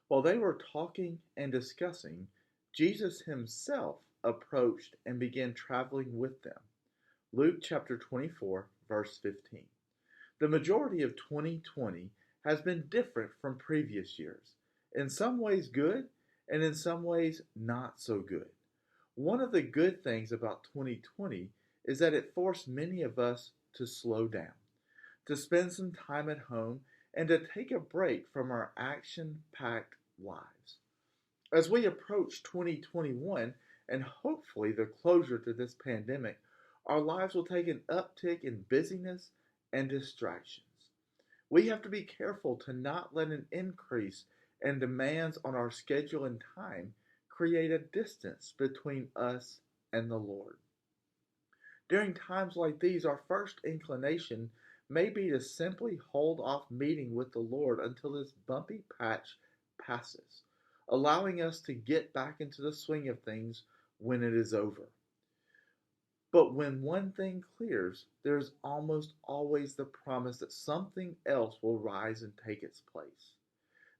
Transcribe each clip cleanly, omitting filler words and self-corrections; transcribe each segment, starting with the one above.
While they were talking and discussing, Jesus himself approached and began traveling with them. Luke chapter 24, verse 15. The majority of 2020 has been different from previous years. In some ways good, and in some ways not so good. One of the good things about 2020 is that it forced many of us to slow down, to spend some time at home, and to take a break from our action packed lives. As we approach 2021 and hopefully the closure to this pandemic, our lives will take an uptick in busyness and distractions. We have to be careful to not let an increase in demands on our schedule and time create a distance between us and the Lord. During times like these, our first inclination may be to simply hold off meeting with the Lord until this bumpy patch passes, allowing us to get back into the swing of things when it is over. But when one thing clears, there is almost always the promise that something else will rise and take its place.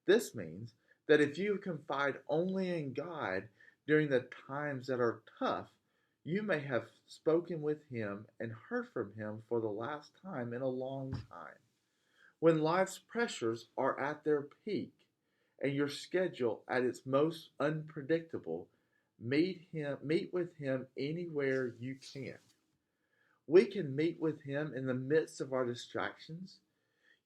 This means that if you confide only in God during the times that are tough, you may have spoken with Him and heard from Him for the last time in a long time. When life's pressures are at their peak and your schedule at its most unpredictable, meet with Him anywhere you can. We can meet with Him in the midst of our distractions.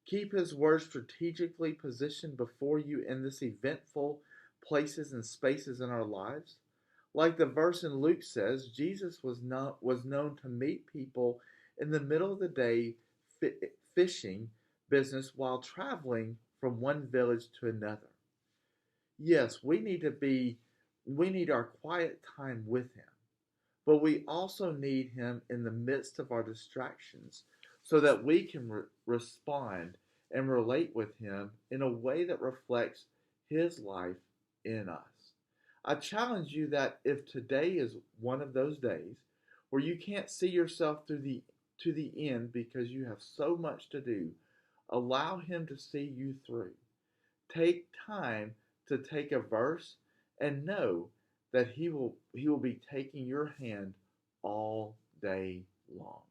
Keep His Word strategically positioned before you in this eventful places and spaces in our lives. Like the verse in Luke says, Jesus was known to meet people in the middle of the day fishing business while traveling from one village to another. Yes, we need our quiet time with Him, but we also need Him in the midst of our distractions so that we can respond and relate with Him in a way that reflects His life in us. I challenge you that if today is one of those days where you can't see yourself to the end because you have so much to do, allow Him to see you through. Take time to take a verse and know that He will be taking your hand all day long.